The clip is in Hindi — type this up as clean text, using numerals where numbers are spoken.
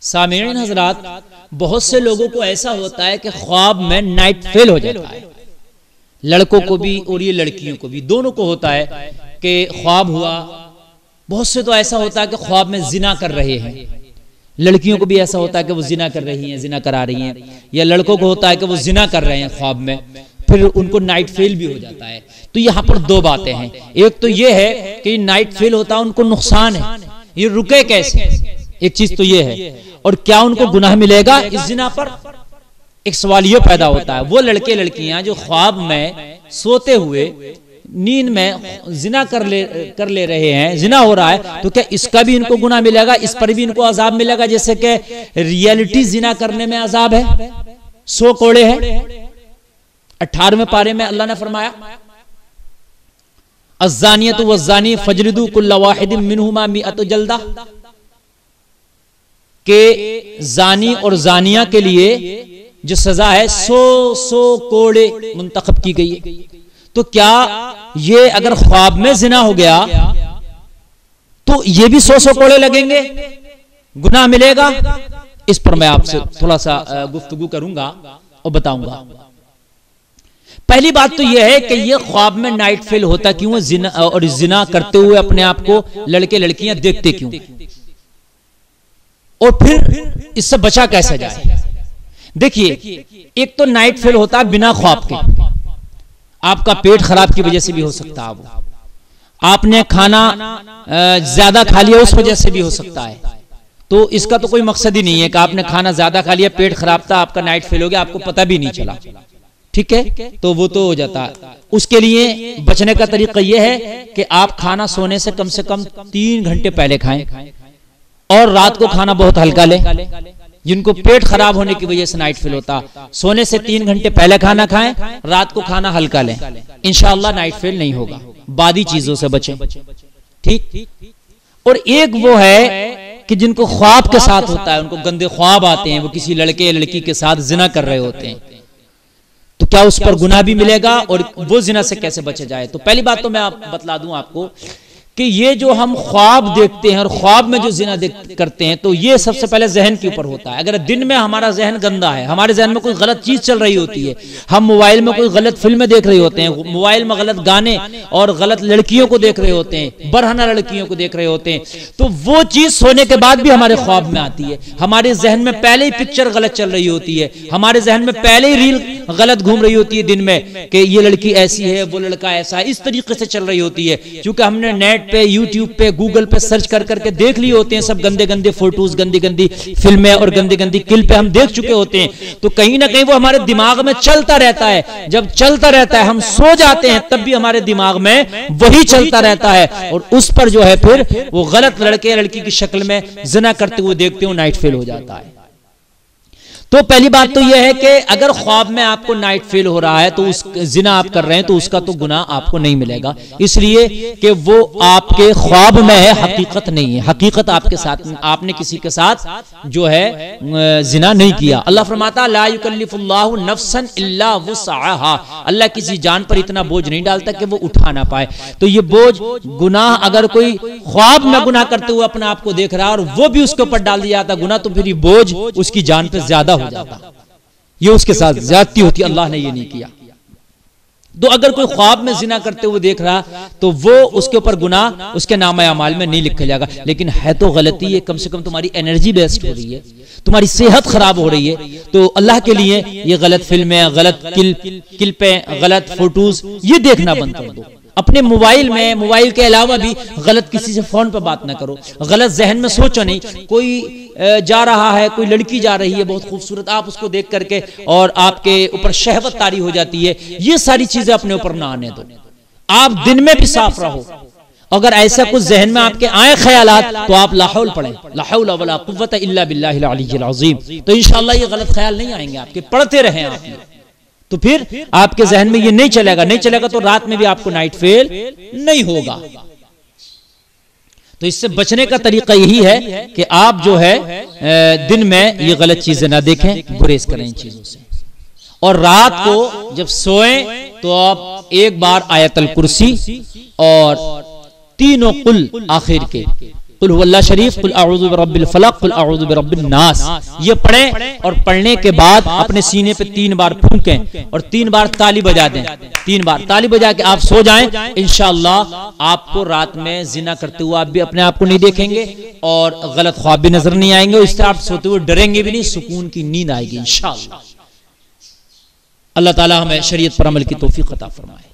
सामीन हजरात, बहुत से लोगों को ऐसा होता है कि ख्वाब में नाइट फेल हो जाता है, लड़कों को भी और ये लड़कियों को भी, दोनों को होता है कि ख्वाब हुआ। बहुत से तो ऐसा होता है कि ख्वाब में जिना कर रहे हैं, लड़कियों को भी ऐसा होता है कि वो जिना कर रही हैं, जिना करा रही हैं, या लड़कों को होता है कि वो जिना कर रहे हैं ख्वाब में, फिर उनको नाइट फेल भी हो जाता है। तो यहाँ पर दो बातें हैं, एक तो ये है कि नाइट फेल होता है उनको नुकसान है, ये रुके कैसे, एक चीज तो ये है, और क्या उनको गुनाह मिलेगा इस जिना पर, एक सवाल ये पैदा होता है। वो लड़के लड़कियां जो ख्वाब में सोते हुए नींद में जिना कर ले रहे हैं, जिना हो रहा है, तो क्या इसका भी इनको गुनाह मिलेगा, इस पर भी इनको अजाब मिलेगा, जैसे कि रियलिटी जिना करने में अजाब है, 100 कोड़े हैं। 18वें पारे में अल्लाह ने फरमाया, अज़्ज़ानियतु वज़्ज़ानी फजलिदू कुल्ला वाहिदिन मिनहुमा मिअतु जल्दा, के जानी और जानिया के लिए जो सजा है 100 कोड़े मुंतखब की गई है। तो क्या ये अगर ख्वाब में जिना हो गया तो ये भी 100 कोड़े लगेंगे, गुनाह मिलेगा? इस पर मैं आपसे थोड़ा सा गुफ्तगू करूंगा और बताऊंगा। पहली बात तो यह है कि ये ख्वाब में नाइट फेल होता क्यों, जिना और जिना करते हुए अपने आप को लड़के लड़कियां देखते क्यों, और फिर इससे बचा कैसे जाए? देखिए, एक तो नाइट फेल होता है बिना ख्वाब के, आपका पेट खराब की वजह से भी हो सकता है, वो आपने खाना ज्यादा खा लिया उस वजह से भी हो सकता है। तो इसका तो कोई मकसद ही नहीं है कि आपने खाना ज्यादा खा लिया, पेट खराब था, आपका नाइट फेल हो गया, आपको पता भी नहीं चला, ठीक है, तो वो तो हो जाता है। उसके लिए बचने का तरीका यह है कि आप खाना सोने से कम 3 घंटे पहले खाएं, और रात को खाना बहुत हल्का लें। जिनको पेट खराब होने की वजह से नाइट फेल होता, सोने से 3 घंटे पहले खाना खाएं, रात को खाना हल्का लें, इंशाअल्लाह नाइट फेल नहीं होगा, बादी चीजों से बचें, ठीक। और एक वो है कि जिनको ख्वाब के साथ होता है, उनको गंदे ख्वाब आते हैं, वो किसी लड़के या लड़की के साथ जिना कर रहे होते हैं, तो क्या उस पर गुनाह भी मिलेगा, और वो जिना से कैसे बचे जाए? तो पहली बात तो मैं बतला दूं आपको कि ये जो हम ख्वाब देखते हैं और ख्वाब में जो जिना करते हैं, तो ये सबसे पहले जहन के ऊपर होता है। अगर दिन में हमारा जहन गंदा है, हमारे जहन में कोई गलत चीज चल रही होती है, हम मोबाइल में कोई गलत फिल्में देख रहे होते हैं, मोबाइल में गलत गाने और गलत लड़कियों को देख रहे होते हैं, बरहना लड़कियों को देख रहे होते हैं, तो वो चीज सोने के बाद भी हमारे ख्वाब में आती है। हमारे जहन में पहले ही पिक्चर गलत चल रही होती है, हमारे जहन में पहले ही रील गलत घूम रही होती है दिन में, कि ये लड़की ऐसी है, वो लड़का ऐसा है, इस तरीके से चल रही होती है, क्योंकि हमने नेट पे, यूट्यूब पे, गूगल पे सर्च कर करके देख लिए होते हैं, सब गंदे गंदे फोटोज, गंदी गंदी फिल्में और गंदी गंदी क्लिप हम देख चुके होते हैं। तो कहीं ना कहीं वो हमारे दिमाग में चलता रहता है, जब चलता रहता है हम सो जाते हैं तब भी हमारे दिमाग में वही चलता रहता है, और उस पर जो है फिर वो गलत लड़के लड़की की शक्ल में जिना करते हुए देखते हो, नाइट फेल हो जाता है। तो पहली बात तो यह है कि अगर ख्वाब में आपको नाइट फेल हो रहा है, तो उस जिना आप कर रहे हैं, तो उसका तो गुनाह आपको नहीं मिलेगा, इसलिए कि वो आपके ख्वाब में है, हकीकत नहीं है। हकीकत आपके साथ, आपने किसी के साथ जो है जिना नहीं किया। अल्लाह फरमाता, ला युकल्लिफुल्लाहु नफ्सन इल्ला वुसअहा, अल्लाह किसी जान पर इतना बोझ नहीं डालता कि वो उठा ना पाए। तो ये बोझ, गुनाह, अगर कोई ख्वाब में गुनाह करते हुए अपने आप को देख रहा है और वो भी उसके ऊपर डाल दिया जाता गुनाह, तो फिर ये बोझ उसकी जान पे ज्यादा हो जाता, ये उसके साथ ज्यादती होती। अल्लाह ने ये नहीं किया। तो अगर कोई ख्वाब में जिना करते हुए देख रहा, तो वो उसके ऊपर गुनाह उसके नामा अमाल में नहीं लिखा जाएगा। लेकिन है तो गलती है, कम से कम तुम्हारी एनर्जी वेस्ट हो रही है, तुम्हारी सेहत खराब हो रही है, तो अल्लाह के लिए ये गलत फिल्में, गलत क्लिपें, गलत फोटोज, ये देखना बंद कर दो। अपने मोबाइल में, मोबाइल के अलावा भी गलत किसी से फोन पर बात ना करो, गलत जहन में सोचो नहीं। कोई जा रहा है, कोई लड़की जा रही है बहुत खूबसूरत, आप उसको देख करके और आपके ऊपर शहवत तारी हो जाती है, ये सारी चीजें अपने ऊपर ना आने दो। आप दिन में भी साफ रहो। अगर ऐसा कुछ जहन में आपके आए ख्यालात, तो आप ला हौल पढ़ें, ला हौल वला कुव्वता इल्ला बिल्लाहिल अलिय्यिल अज़ीम, तो इंशाअल्लाह ये गलत ख्याल नहीं आएंगे आपके, पढ़ते रहें आप, तो फिर आपके जहन में ये नहीं चलेगा। नहीं चलेगा तो रात में भी आपको नाइट फेल नहीं होगा। तो इससे बचने का तरीका यही है कि आप जो है दिन में ये गलत चीजें ना देखें, गुरेज करें इन चीजों से, और रात को जब सोएं तो आप एक बार आयतल कुर्सी और तीनों कुल आखिर के कुल हुवल्लाह शरीफ, कुल अऊज़ु बिरब्बिल फलक, कुल अऊज़ु बिरब्बिन नास, ये पढ़ें और पढ़ने के बाद अपने सीने पे 3 बार फूंकें और 3 बार ताली बजा दें। 3 बार ताली बजा के आप सो जाएं, इंशाअल्लाह आपको रात में जिना करते हुए आप भी अपने आप को नहीं देखेंगे और गलत ख्वाब भी नजर नहीं आएंगे। इससे आप सोते हुए डरेंगे भी नहीं, सुकून की नींद आएगी इंशाअल्लाह। अल्लाह ताला हमें शरीयत पर अमल की तौफीक अता फरमाए।